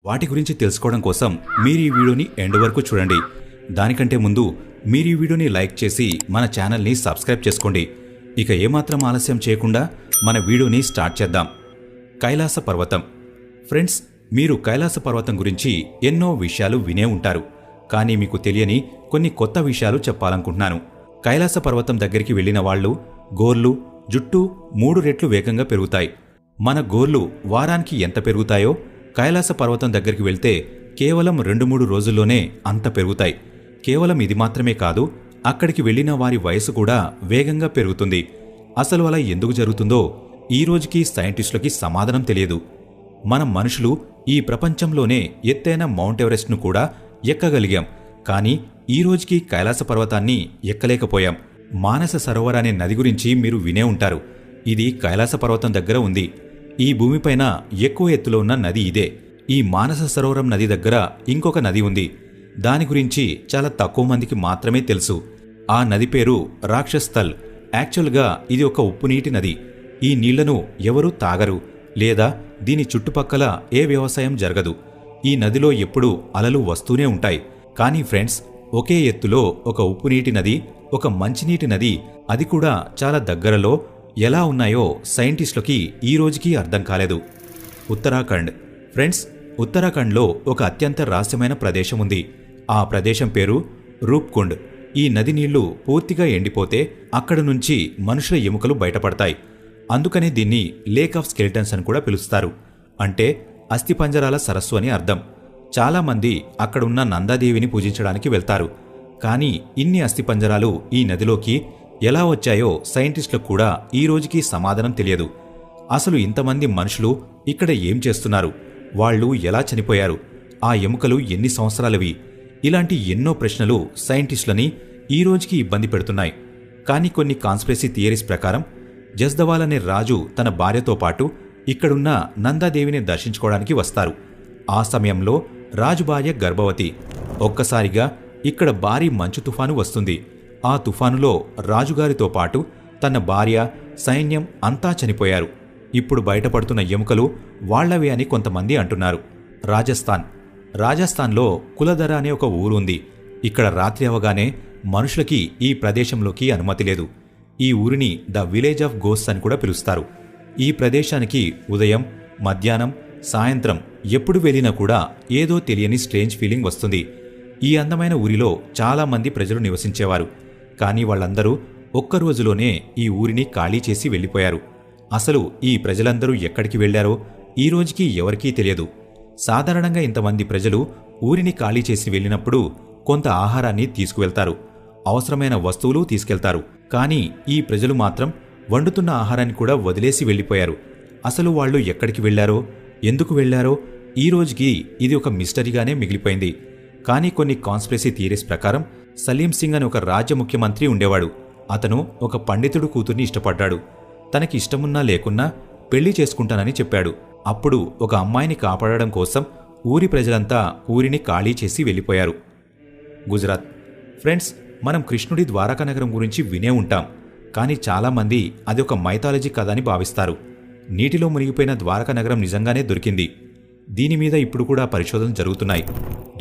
వాటి గురించి తెలుసుకోవడం కోసం మీరు ఈ వీడియోని ఎండ్ వరకు చూడండి. దానికంటే ముందు మీరు ఈ వీడియోని లైక్ చేసి మన ఛానల్ని సబ్స్క్రైబ్ చేసుకోండి. ఇక ఏమాత్రం ఆలస్యం చేయకుండా మన వీడియోని స్టార్ట్ చేద్దాం. కైలాస పర్వతం. ఫ్రెండ్స్, మీరు కైలాస పర్వతం గురించి ఎన్నో విషయాలు వినే ఉంటారు. కానీ మీకు తెలియని కొన్ని కొత్త విషయాలు చెప్పాలనుకుంటున్నాను. కైలాస పర్వతం దగ్గరికి వెళ్లిన వాళ్ళు గోర్లు, జుట్టు 3 రెట్లు వేగంగా పెరుగుతాయి. మన గోర్లు వారానికి ఎంత పెరుగుతాయో కైలాస పర్వతం దగ్గరికి వెళ్తే కేవలం 2-3 రోజుల్లోనే అంత పెరుగుతాయి. కేవలం ఇది మాత్రమే కాదు, అక్కడికి వెళ్లిన వారి వయసు కూడా వేగంగా పెరుగుతుంది. అసలు అలా ఎందుకు జరుగుతుందో ఈ రోజుకి సైంటిస్టులకి సమాధానం తెలియదు. మనం మనుషులు ఈ ప్రపంచంలోనే ఎత్తైన మౌంట్ ఎవరెస్ట్ను కూడా ఎక్కగలిగాం. కానీ ఈ రోజుకి కైలాస పర్వతాన్ని ఎక్కలేకపోయాం. మానస సరోవర్ అనే నది గురించి మీరు వినే ఉంటారు. ఇది కైలాస పర్వతం దగ్గర ఉంది. ఈ భూమిపైన ఎక్కువ ఎత్తులో ఉన్న నది ఇదే. ఈ మానస సరోవరం నది దగ్గర ఇంకొక నది ఉంది. దాని గురించి చాలా తక్కువ మందికి మాత్రమే తెలుసు. ఆ నది పేరు రాక్షస్ థల్. యాక్చువల్గా ఇది ఒక ఉప్పునీటి నది. ఈ నీళ్లను ఎవరూ తాగరు, లేదా దీని చుట్టుపక్కల ఏ వ్యవసాయం జరగదు. ఈ నదిలో ఎప్పుడూ అలలు వస్తూనే ఉంటాయి. కానీ ఫ్రెండ్స్, ఒకే ఎత్తులో ఒక ఉప్పునీటి నది, ఒక మంచినీటి నది, అది కూడా చాలా దగ్గరలో ఎలా ఉన్నాయో సైంటిస్టులకి ఈ రోజుకి అర్థం కాలేదు. ఉత్తరాఖండ్. ఫ్రెండ్స్, ఉత్తరాఖండ్లో ఒక అత్యంత రహస్యమైన ప్రదేశం ఉంది. ఆ ప్రదేశం పేరు రూప్కుండ్. ఈ నది నీళ్లు పూర్తిగా ఎండిపోతే అక్కడ నుంచి మనుషుల ఎముకలు బయటపడతాయి. అందుకనే దీన్ని లేక్ ఆఫ్ స్కెలిటన్స్ అని కూడా పిలుస్తారు. అంటే అస్థిపంజరాల సరస్సు అని అర్థం. చాలామంది అక్కడున్న నందాదేవిని పూజించడానికి వెళ్తారు. కానీ ఇన్ని అస్థిపంజరాలు ఈ నదిలోకి ఎలా వచ్చాయో సైంటిస్టులకు కూడా ఈ రోజుకి సమాధానం తెలియదు. అసలు ఇంతమంది మనుషులు ఇక్కడ ఏం చేస్తున్నారు? వాళ్ళు ఎలా చనిపోయారు? ఆ ఎముకలు ఎన్ని సంవత్సరాలవి? ఇలాంటి ఎన్నో ప్రశ్నలు సైంటిస్టులని ఈ రోజుకి ఇబ్బంది పెడుతున్నాయి. కానీ కొన్ని కాన్స్పిరసీ థియరీస్ ప్రకారం జస్దవాల్ అనే రాజు తన భార్యతో పాటు ఇక్కడున్న నందాదేవిని దర్శించుకోవడానికి వస్తారు. ఆ సమయంలో రాజు భార్య గర్భవతి. ఒక్కసారిగా ఇక్కడ భారీ మంచు తుఫాను వస్తుంది. ఆ తుఫానులో రాజుగారితో పాటు తన భార్య, సైన్యం అంతా చనిపోయారు. ఇప్పుడు బయటపడుతున్న ఎముకలు వాళ్లవే అని కొంతమంది అంటున్నారు. రాజస్థాన్లో కులధర అనే ఒక ఊరు ఉంది. ఇక్కడ రాత్రి అవగానే మనుషులకి ఈ ప్రదేశంలోకి అనుమతి లేదు. ఈ ఊరిని ద విలేజ్ ఆఫ్ గోస్ట్స్ అని కూడా పిలుస్తారు. ఈ ప్రదేశానికి ఉదయం, మధ్యాహ్నం, సాయంత్రం ఎప్పుడు వెళ్ళినా కూడా ఏదో తెలియని స్ట్రేంజ్ ఫీలింగ్ వస్తుంది. ఈ అందమైన ఊరిలో చాలామంది ప్రజలు నివసించేవారు. కానీ వాళ్ళందరూ ఒక్కరోజులోనే ఈ ఊరిని ఖాళీ చేసి వెళ్ళిపోయారు. అసలు ఈ ప్రజలందరూ ఎక్కడికి వెళ్లారో ఈ రోజుకి ఎవరికీ తెలియదు. సాధారణంగా ఇంతమంది ప్రజలు ఊరిని ఖాళీ చేసి వెళ్ళినప్పుడు కొంత ఆహారాన్ని తీసుకువెళ్తారు, అవసరమైన వస్తువులు తీసుకెళ్తారు. కానీ ఈ ప్రజలు మాత్రం వండుతున్న ఆహారాన్ని కూడా వదిలేసి వెళ్ళిపోయారు. అసలు వాళ్ళు ఎక్కడికి వెళ్లారో, ఎందుకు వెళ్లారో ఈ రోజుకి ఇది ఒక మిస్టరీగానే మిగిలిపోయింది. కానీ కొన్ని కాన్స్పిరసీ థియరీస్ ప్రకారం సలీం సింగ్ అని ఒక రాజ్య ముఖ్యమంత్రి ఉండేవాడు. అతను ఒక పండితుడు కూతుర్ని ఇష్టపడ్డాడు. తనకి ఇష్టమున్నా లేకున్నా పెళ్లి చేసుకుంటానని చెప్పాడు. అప్పుడు ఒక అమ్మాయిని కాపాడడం కోసం ఊరి ప్రజలంతా ఊరిని ఖాళీ చేసి వెళ్ళిపోయారు. గుజరాత్. ఫ్రెండ్స్, మనం కృష్ణుడి ద్వారకా నగరం గురించి వినే ఉంటాం. కానీ చాలామంది అది ఒక మైథాలజీ కథ అని భావిస్తారు. నీటిలో మునిగిపోయిన ద్వారకా నగరం నిజంగానే దొరికింది. దీనిమీద ఇప్పుడు కూడా పరిశోధనలు జరుగుతున్నాయి.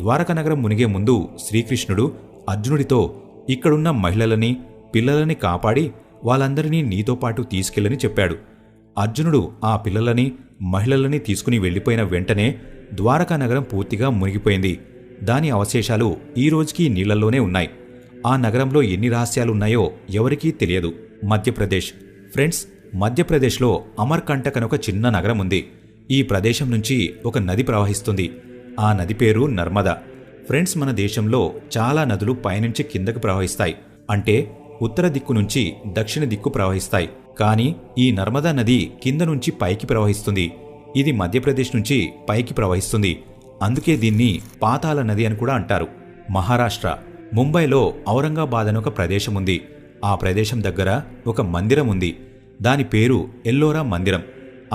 ద్వారకా నగరం మునిగే ముందు శ్రీకృష్ణుడు అర్జునుడితో ఇక్కడున్న మహిళలని, పిల్లలని కాపాడి వాళ్ళందరినీ నీతో పాటు తీసుకెళ్ళని చెప్పాడు. అర్జునుడు ఆ పిల్లలని, మహిళలని తీసుకుని వెళ్లిపోయిన వెంటనే ద్వారకా నగరం పూర్తిగా మునిగిపోయింది. దాని అవశేషాలు ఈ రోజుకి నీళ్లలోనే ఉన్నాయి. ఆ నగరంలో ఎన్ని రహస్యాలున్నాయో ఎవరికీ తెలియదు. మధ్యప్రదేశ్. ఫ్రెండ్స్, మధ్యప్రదేశ్లో అమర్కంటక్ అనే ఒక చిన్న నగరం ఉంది. ఈ ప్రదేశం నుంచి ఒక నది ప్రవహిస్తుంది. ఆ నది పేరు నర్మదా. ఫ్రెండ్స్, మన దేశంలో చాలా నదులు పైనుంచి కిందకు ప్రవహిస్తాయి. అంటే ఉత్తర దిక్కు నుంచి దక్షిణ దిక్కు ప్రవహిస్తాయి. కానీ ఈ నర్మదా నది కింద నుంచి పైకి ప్రవహిస్తుంది. ఇది మధ్యప్రదేశ్ నుంచి పైకి ప్రవహిస్తుంది. అందుకే దీన్ని పాతాళ నది అని కూడా అంటారు. మహారాష్ట్ర. ముంబైలో ఔరంగాబాద్ అని ఒక ప్రదేశం ఉంది. ఆ ప్రదేశం దగ్గర ఒక మందిరం ఉంది. దాని పేరు ఎల్లోరా మందిరం.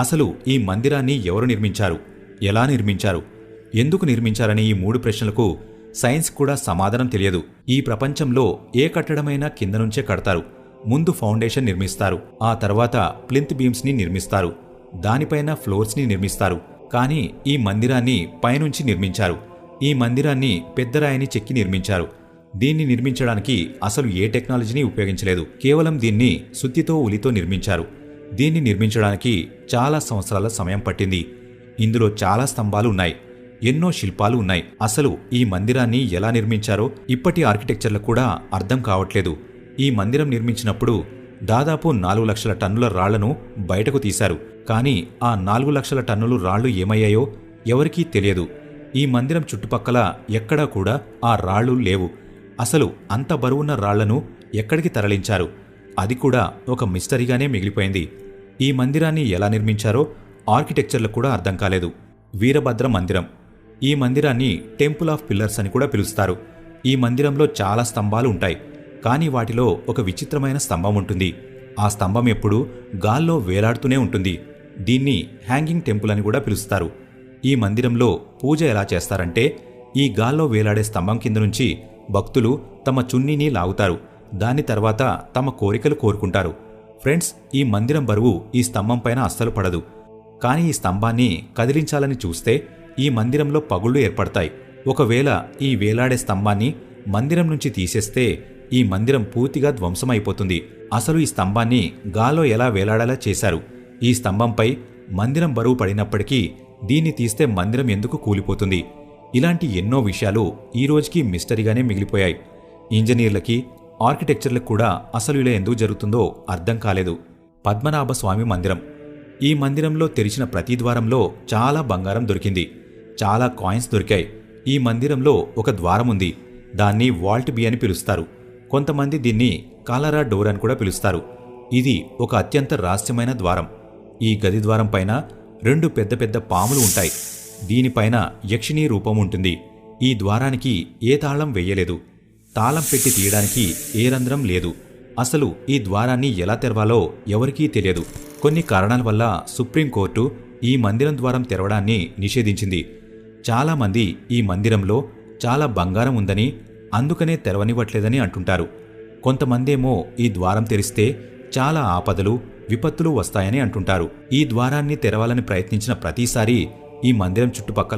అసలు ఈ మందిరాన్ని ఎవరు నిర్మించారు, ఎలా నిర్మించారు, ఎందుకు నిర్మించారనే ఈ 3 ప్రశ్నలకు సైన్స్ కూడా సమాధానం తెలియదు. ఈ ప్రపంచంలో ఏ కట్టడమైనా కింద నుంచే కడతారు. ముందు ఫౌండేషన్ నిర్మిస్తారు, ఆ తర్వాత ప్లింత్ బీమ్స్ని నిర్మిస్తారు, దానిపైన ఫ్లోర్స్ని నిర్మిస్తారు. కానీ ఈ మందిరాన్ని పైనుంచి నిర్మించారు. ఈ మందిరాన్ని పెద్ద రాయిని చెక్కి నిర్మించారు. దీన్ని నిర్మించడానికి అసలు ఏ టెక్నాలజీని ఉపయోగించలేదు. కేవలం దీన్ని సుత్తితో ఉలితో నిర్మించారు. దీన్ని నిర్మించడానికి చాలా సంవత్సరాల సమయం పట్టింది. ఇందులో చాలా స్తంభాలు ఉన్నాయి, ఎన్నో శిల్పాలు ఉన్నాయి. అసలు ఈ మందిరాన్ని ఎలా నిర్మించారో ఇప్పటి ఆర్కిటెక్చర్లకు కూడా అర్థం కావట్లేదు. ఈ మందిరం నిర్మించినప్పుడు దాదాపు 4 లక్షల టన్నుల రాళ్లను బయటకు తీశారు. కానీ ఆ 4 లక్షల టన్నులు రాళ్లు ఏమయ్యాయో ఎవరికీ తెలియదు. ఈ మందిరం చుట్టుపక్కల ఎక్కడా కూడా ఆ రాళ్లు లేవు. అసలు అంత బరువున్న రాళ్లను ఎక్కడికి తరలించారు? అది కూడా ఒక మిస్టరీగానే మిగిలిపోయింది. ఈ మందిరాన్ని ఎలా నిర్మించారో ఆర్కిటెక్చర్లకు కూడా అర్థం కాలేదు. వీరభద్ర మందిరం. ఈ మందిరాన్ని టెంపుల్ ఆఫ్ పిల్లర్స్ అని కూడా పిలుస్తారు. ఈ మందిరంలో చాలా స్తంభాలు ఉంటాయి. కానీ వాటిలో ఒక విచిత్రమైన స్తంభం ఉంటుంది. ఆ స్తంభం ఎప్పుడూ గాల్లో వేలాడుతూనే ఉంటుంది. దీన్ని హ్యాంగింగ్ టెంపుల్ అని కూడా పిలుస్తారు. ఈ మందిరంలో పూజ ఎలా చేస్తారంటే, ఈ గాల్లో వేలాడే స్తంభం కింద నుంచి భక్తులు తమ చున్నీని లాగుతారు. దాని తర్వాత తమ కోరికలు కోరుకుంటారు. ఫ్రెండ్స్, ఈ మందిరం బరువు ఈ స్తంభం పైన అస్సలు పడదు. కానీ ఈ స్తంభాన్ని కదిలించాలని చూస్తే ఈ మందిరంలో పగుళ్లు ఏర్పడతాయి. ఒకవేళ ఈ వేలాడే స్తంభాన్ని మందిరం నుంచి తీసేస్తే ఈ మందిరం పూర్తిగా ధ్వంసమైపోతుంది. అసలు ఈ స్తంభాన్ని గాల్లో ఎలా వేలాడేలా చేశారు? ఈ స్తంభంపై మందిరం బరువు పడినప్పటికీ దీన్ని తీస్తే మందిరం ఎందుకు కూలిపోతుంది? ఇలాంటి ఎన్నో విషయాలు ఈ రోజుకి మిస్టరీగానే మిగిలిపోయాయి. ఇంజనీర్లకి, ఆర్కిటెక్చర్లకు కూడా అసలు ఇలా ఎందుకు జరుగుతుందో అర్థం కాలేదు. పద్మనాభ స్వామి మందిరం. ఈ మందిరంలో తెరిచిన ప్రతి ద్వారంలో చాలా బంగారం దొరికింది. చాలా కాయిన్స్ దొరికాయి. ఈ మందిరంలో ఒక ద్వారం ఉంది. దాన్ని వాల్ట్ బి అని పిలుస్తారు. కొంతమంది దీన్ని కాలరా డోర్ అని కూడా పిలుస్తారు. ఇది ఒక అత్యంత రహస్యమైన ద్వారం. ఈ గది ద్వారం పైన 2 పెద్ద పెద్ద పాములు ఉంటాయి. దీనిపైన యక్షిణీ రూపం ఉంటుంది. ఈ ద్వారానికి ఏ తాళం వెయ్యలేదు. తాళం పెట్టి తీయడానికి ఏ రంధ్రం లేదు. అసలు ఈ ద్వారాన్ని ఎలా తెరవాలో ఎవరికీ తెలియదు. కొన్ని కారణాల వల్ల సుప్రీంకోర్టు ఈ మందిరం ద్వారం తెరవడాన్ని నిషేధించింది. చాలామంది ఈ మందిరంలో చాలా బంగారం ఉందని, అందుకనే తెరవనివ్వట్లేదని అంటుంటారు. కొంతమందేమో ఈ ద్వారం తెరిస్తే చాలా ఆపదలు, విపత్తులు వస్తాయని అంటుంటారు. ఈ ద్వారాన్ని తెరవాలని ప్రయత్నించిన ప్రతిసారి ఈ మందిరం చుట్టుపక్కల